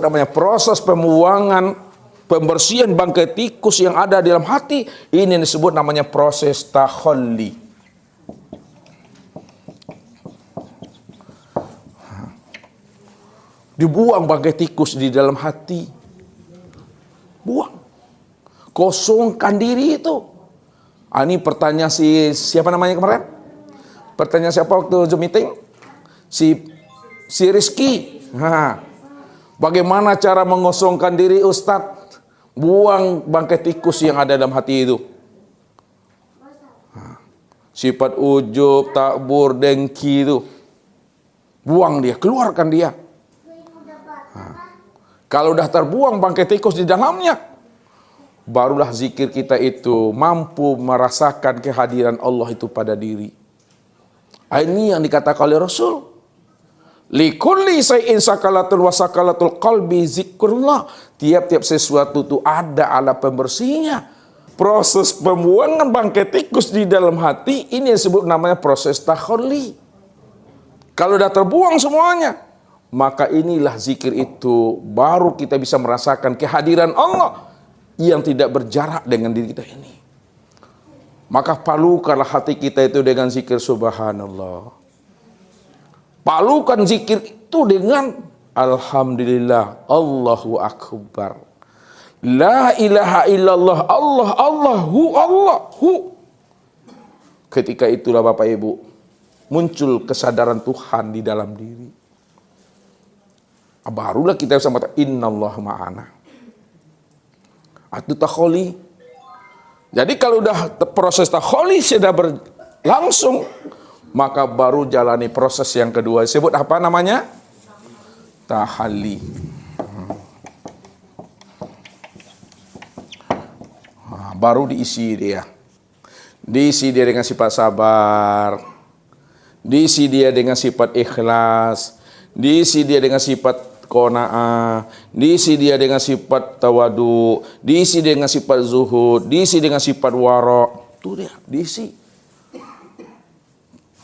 Namanya proses pembuangan, pembersihan bangkai tikus yang ada di dalam hati. Ini disebut namanya proses takhalli. Dibuang bangkai tikus di dalam hati. Buang. Kosongkan diri itu. Ini pertanyaan siapa namanya kemarin? Pertanyaan siapa waktu Zoom meeting? Si Rizky. Bagaimana cara mengosongkan diri Ustadz? Buang bangkai tikus yang ada dalam hati itu. Sifat ujub, takbur, dengki itu. Buang dia, keluarkan dia. Kalau udah terbuang bangkai tikus di dalamnya, barulah zikir kita itu mampu merasakan kehadiran Allah itu pada diri. Ini yang dikatakan oleh Rasul. Likulli say'in sakalatul wa sakalatul qalbi zikrullah. Tiap-tiap sesuatu itu ada alat pembersihnya. Proses pembuangan bangkai tikus di dalam hati ini yang disebut namanya proses takhalli. Kalau sudah terbuang semuanya, maka inilah zikir itu baru kita bisa merasakan kehadiran Allah yang tidak berjarak dengan diri kita ini. Maka palukanlah hati kita itu dengan zikir subhanallah. Palukan zikir itu dengan alhamdulillah, Allahu akbar. La ilaha illallah, Allahu. Ketika itulah Bapak Ibu, muncul kesadaran Tuhan di dalam diri. Barulah kita bisa mengatakan innallaha ma'ana. Itu takhalli. Jadi kalau udah proses takhalli sudah berlangsung, maka baru jalani proses yang kedua. Disebut apa namanya? Tahalli. Baru diisi dia. Diisi dia dengan sifat sabar. Diisi dia dengan sifat ikhlas. Diisi dia dengan sifat qanaah. Diisi dia dengan sifat tawadu. Diisi dengan sifat zuhud. Diisi dengan sifat wara. Itu dia, diisi.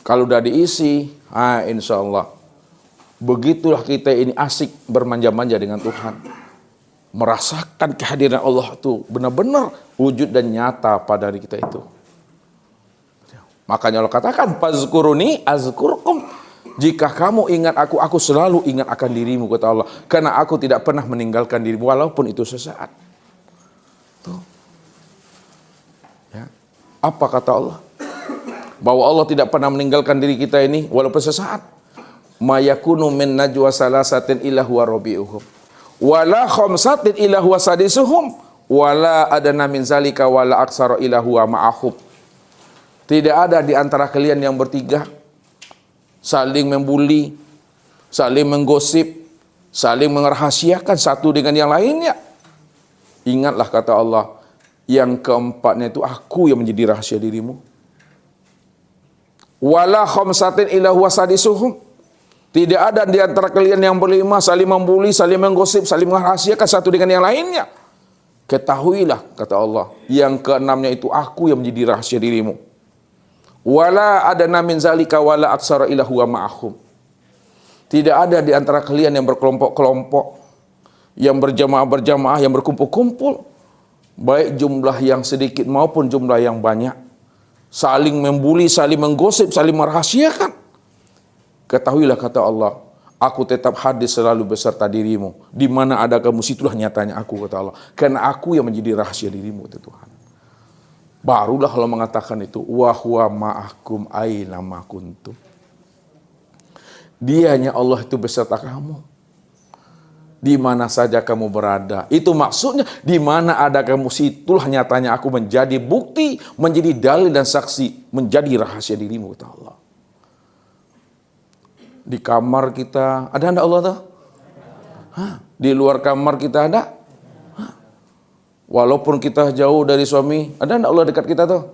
Kalau udah diisi, insya Allah begitulah kita ini asik bermanja-manja dengan Tuhan. Merasakan kehadiran Allah itu benar-benar wujud dan nyata pada diri kita itu. Makanya Allah katakan, fazkuruni azkurkum. Jika kamu ingat aku selalu ingat akan dirimu, kata Allah. Karena aku tidak pernah meninggalkan dirimu walaupun itu sesaat. Tuh. Ya. Apa kata Allah? Bahwa Allah tidak pernah meninggalkan diri kita ini walaupun sesaat. Ma yakunu min najwa salasatin illa huwa rabi'uhum wala khamsatin illa huwa sadisuhum wala adana min zalika wala aksara illa huwa ma'ahum. Tidak ada di antara kalian yang bertiga saling membuli, saling menggosip, saling merahasiakan satu dengan yang lainnya. Ingatlah kata Allah, yang keempatnya itu aku yang menjadi rahasia dirimu. Wala khamsatin illa huwa sadisuhum. Tidak ada di antara kalian yang berlima saling membuli, saling menggosip, saling merahasiakan satu dengan yang lainnya. Ketahuilah kata Allah, yang keenamnya itu aku yang menjadi rahasia dirimu. Wala adana min zalika wala aksara illa huwa ma'ahum. Tidak ada di antara kalian yang berkelompok-kelompok, yang berjamaah-berjamaah, yang berkumpul-kumpul, baik jumlah yang sedikit maupun jumlah yang banyak. Saling membuli, saling menggosip, saling merahasiakan. Ketahuilah kata Allah, aku tetap hadir selalu beserta dirimu. Di mana ada kamu, situlah nyatanya aku, kata Allah. Karena aku yang menjadi rahasia dirimu, kata Tuhan. Barulah Allah mengatakan itu, wa huwa ma'akum aina ma kuntum. Dianya Allah itu beserta kamu. Di mana saja kamu berada. Itu maksudnya, di mana ada kamu, situlah nyatanya aku menjadi bukti, menjadi dalil dan saksi, menjadi rahasia dirimu, kata Allah. Di kamar kita, ada enggak Allah tuh? Di luar kamar kita ada? Walaupun kita jauh dari suami, ada enggak Allah dekat kita tuh?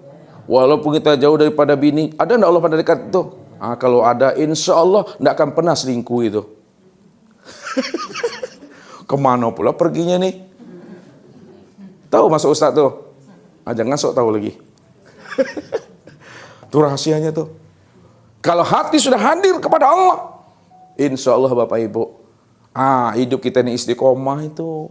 Walaupun kita jauh daripada bini, ada enggak Allah pada dekat tuh? Kalau ada, insya Allah enggak akan pernah selingkuh itu. Kemana pula perginya nih? Tahu masuk Ustaz tuh? Jangan sok tahu lagi. Itu rahasianya tuh. Kalau hati sudah hadir kepada Allah, insya Allah Bapak Ibu, Hidup kita ini istiqomah itu.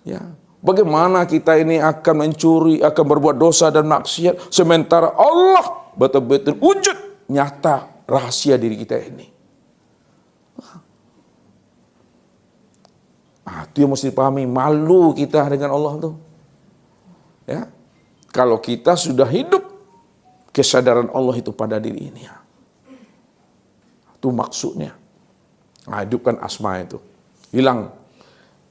Ya, bagaimana kita ini akan mencuri, akan berbuat dosa dan maksiat, sementara Allah betul-betul wujud nyata rahasia diri kita ini. Itu yang mesti dipahami, malu kita dengan Allah tuh. Ya, kalau kita sudah hidup kesadaran Allah itu pada diri ini, ya. Itu maksudnya. Hidupkan asma itu.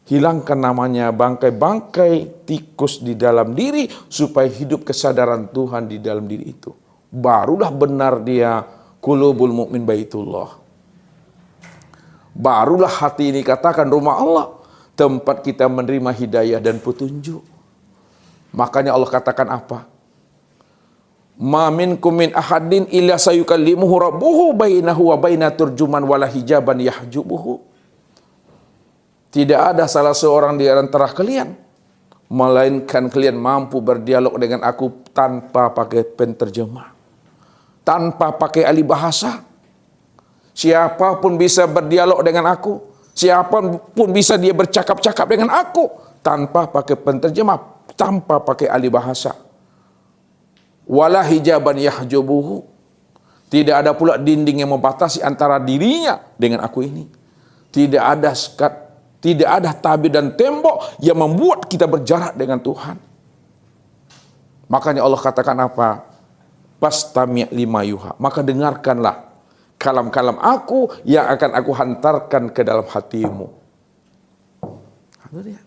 Hilangkan namanya bangkai-bangkai tikus di dalam diri supaya hidup kesadaran Tuhan di dalam diri itu. Barulah benar dia qulubul mu'min baitullah. Barulah hati ini katakan rumah Allah, tempat kita menerima hidayah dan petunjuk. Makanya Allah katakan apa? Ma minkum min ahadin illa sayukallimuhu rabbuhu bainahu wa baina turjuman wala hijaban yahjubuhu. Tidak ada salah seorang di antara kalian, melainkan kalian mampu berdialog dengan aku tanpa pakai penterjemah, tanpa pakai ahli bahasa. Siapapun bisa berdialog dengan aku, siapapun bisa dia bercakap-cakap dengan aku tanpa pakai penterjemah, tanpa pakai ahli bahasa. Wala hijaban yahjubuhu. Tidak ada pula dinding yang membatasi antara dirinya dengan aku ini. Tidak ada sekat, tidak ada tabir dan tembok yang membuat kita berjarak dengan Tuhan. Makanya Allah katakan apa? Fastami' lima yuha. Maka dengarkanlah kalam-kalam aku yang akan aku hantarkan ke dalam hatimu. Itu dia.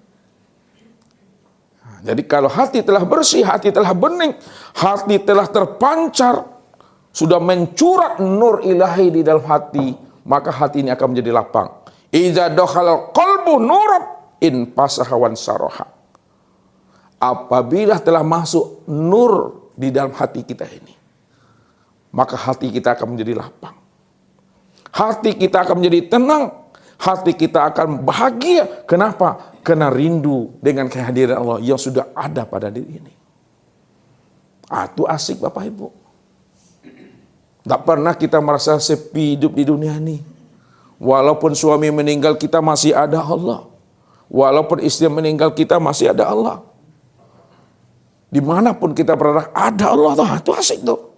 Jadi kalau hati telah bersih, hati telah bening, hati telah terpancar, sudah mencurat nur ilahi di dalam hati, maka hati ini akan menjadi lapang. Iza dakhala qalbu nuran in pasahawan saroha. Apabila telah masuk nur di dalam hati kita ini, maka hati kita akan menjadi lapang. Hati kita akan menjadi tenang. Hati kita akan bahagia. Kenapa? Karena rindu dengan kehadiran Allah yang sudah ada pada diri ini. Itu asik Bapak Ibu. Tak pernah kita merasa sepi hidup di dunia ini. Walaupun suami meninggal kita masih ada Allah. Walaupun istri meninggal kita masih ada Allah. Dimanapun kita berada ada Allah. Itu asik tuh.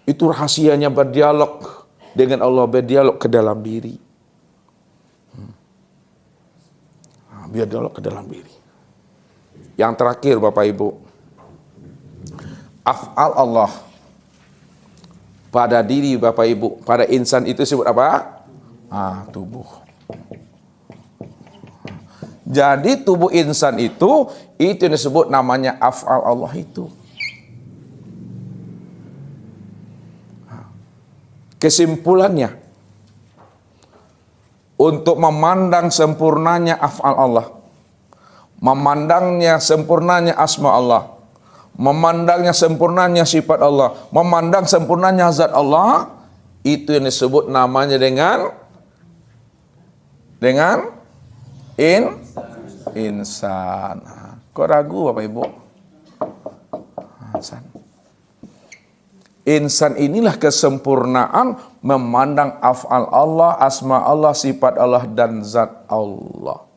Itu rahasianya berdialog dengan Allah, berdialog ke dalam diri. Berdialog ke dalam diri. Yang terakhir Bapak Ibu, af'al Allah pada diri Bapak Ibu, pada insan itu disebut apa? Tubuh. Jadi tubuh insan itu yang disebut namanya af'al Allah itu. Kesimpulannya, untuk memandang sempurnanya af'al Allah, memandangnya sempurnanya asma Allah, memandangnya sempurnanya sifat Allah, memandang sempurnanya zat Allah, itu yang disebut namanya dengan insan. Kok ragu Bapak Ibu? Insan inilah kesempurnaan memandang af'al Allah, asma Allah, sifat Allah, dan zat Allah.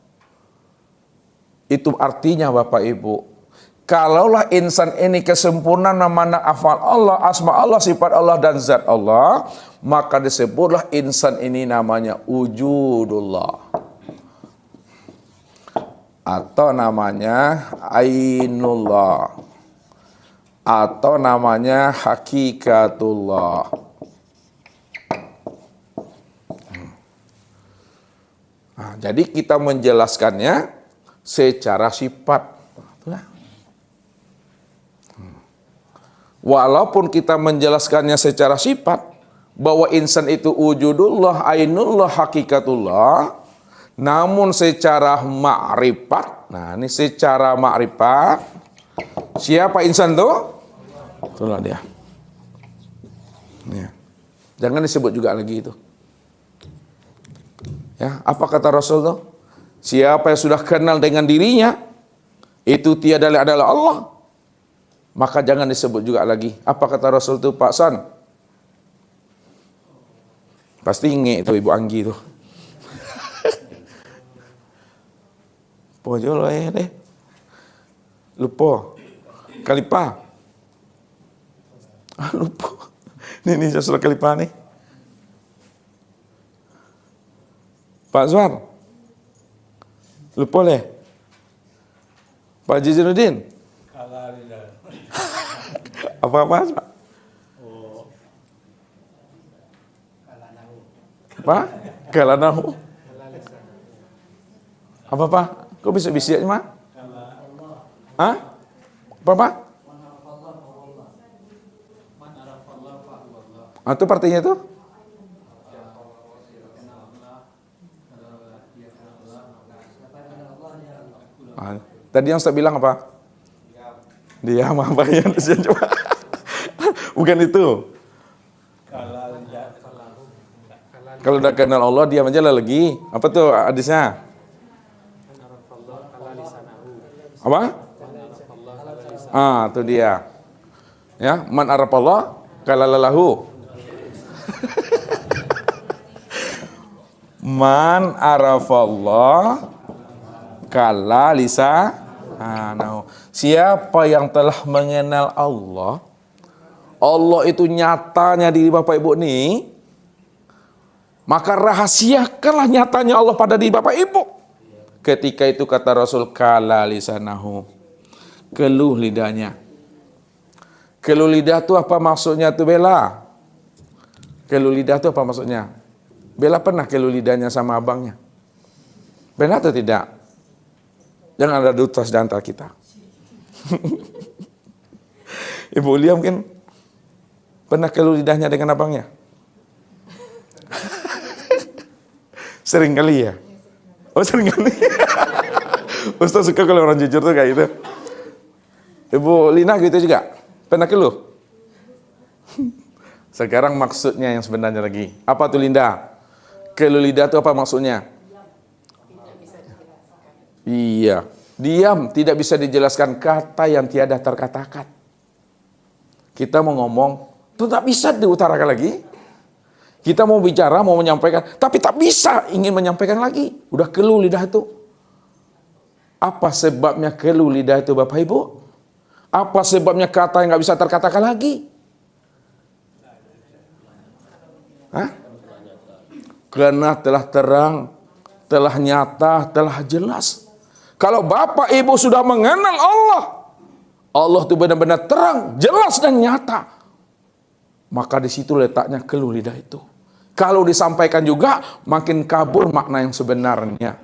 Itu artinya Bapak Ibu, kalaulah insan ini kesempurnaan memandang af'al Allah, asma Allah, sifat Allah, dan zat Allah, maka disebutlah insan ini namanya wujudullah. Atau namanya ainullah. Atau namanya hakikatullah. Jadi kita menjelaskannya secara sifat. Walaupun kita menjelaskannya secara sifat, bahwa insan itu wujudullah, ainullah, hakikatullah, namun secara ma'rifat, nah ini secara ma'rifat, siapa insan itu? Itulah dia. Ya. Jangan disebut juga lagi itu. Ya, apa kata Rasul itu? Siapa yang sudah kenal dengan dirinya, itu tiada adalah Allah, maka jangan disebut juga lagi. Apa kata Rasul itu Pak San? Pasti inget itu Ibu Anggi itu. Pojol deh. Lupa. Kalipa. Lupa. Ini surah Kalipa nih. Pak Zuar. Lupa leh. Pak Jizinuddin. Apa-apa, Pak? Apa? Kalanahu. Apa? Kok bisa bisik cuma? Hah? Apa? Itu partinya itu? Tadi yang saya bilang apa? Diam apa yang coba? Bukan itu. Kalau udah kenal Allah, diam aja lah lagi. Apa tuh hadisnya? Apa? Itu dia. Ya, man arafallah kalalalahu. Man arafallah kalalisanahu. Siapa yang telah mengenal Allah, Allah itu nyatanya diri Bapak Ibu nih, maka rahasiakanlah nyatanya Allah pada diri Bapak Ibu. Ketika itu kata Rasul, kala lisanahu, keluh lidahnya. Keluh lidah itu apa maksudnya tuh Bella? Keluh lidah itu apa maksudnya? Bella pernah keluh lidahnya sama abangnya? Pernah atau tidak? Jangan ada dutas di antara kita. Ibu Lia mungkin pernah keluh lidahnya dengan abangnya? Sering kali ya? Oh sering kali. Ustaz suka kalau orang jujur tuh kayak gitu. Ibu Lina gitu juga? Pernah keluh? Sekarang maksudnya yang sebenarnya lagi. Apa tuh Linda? Keluh lidah itu apa maksudnya? Iya. Diam, tidak bisa dijelaskan, kata yang tiada terkatakan. Kita mau ngomong, itu tak bisa diutarakan lagi. Kita mau bicara, mau menyampaikan, tapi tak bisa ingin menyampaikan lagi. Udah keluh lidah itu. Apa sebabnya keluh lidah itu Bapak Ibu? Apa sebabnya kata yang nggak bisa terkatakan lagi? Hah? Karena telah terang, telah nyata, telah jelas. Kalau Bapak Ibu sudah mengenal Allah, Allah itu benar-benar terang, jelas dan nyata. Maka di situ letaknya keluh lidah itu. Kalau disampaikan juga, makin kabur makna yang sebenarnya.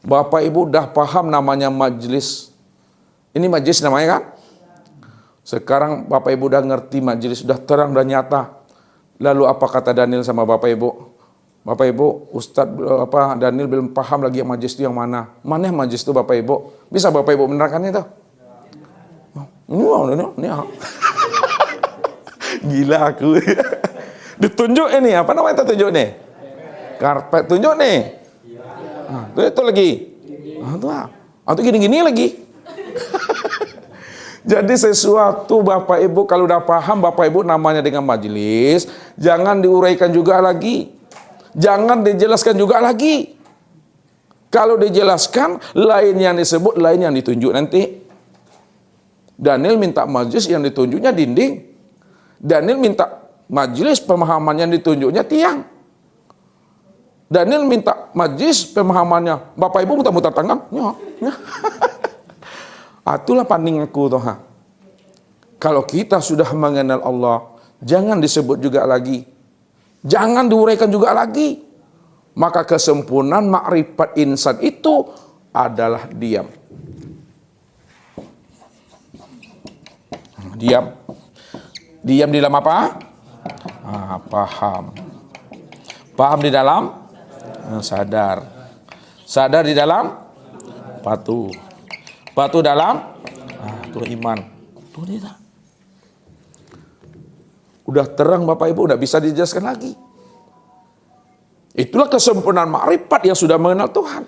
Bapak Ibu udah paham namanya majelis. Ini majelis namanya kan? Sekarang Bapak Ibu udah ngerti majelis, sudah terang dan nyata. Lalu apa kata Daniel sama Bapak Ibu? Bapak Ibu, Ustadz Daniel belum paham lagi yang majelis itu yang mana. Mana yang majelis itu Bapak Ibu? Bisa Bapak Ibu menerangkan itu? Ini gila aku. Ditunjuk ini, apa namanya itu tunjuk nih? Karpet tunjuk nih. Itu lagi. Itu gini-gini lagi. Jadi sesuatu Bapak Ibu kalau udah paham Bapak Ibu namanya dengan majelis, jangan diuraikan juga lagi. Jangan dijelaskan juga lagi. Kalau dijelaskan, lain yang disebut, lain yang ditunjuk nanti. Daniel minta majelis yang ditunjuknya dinding. Daniel minta majelis pemahaman yang ditunjuknya tiang. Daniel minta majelis pemahamannya. Bapak Ibu muter-muter tangan. Itulah panding aku toh. Kalau kita sudah mengenal Allah, jangan disebut juga lagi. Jangan diuraikan juga lagi. Maka kesempurnaan makrifat insan itu adalah diam. Diam. Diam di dalam apa? Paham. Paham di dalam? Sadar. Sadar di dalam? Patuh. Patuh dalam? Itu iman. Itu dia. Udah terang Bapak Ibu, udah bisa dijelaskan lagi. Itulah kesempurnaan makrifat yang sudah mengenal Tuhan.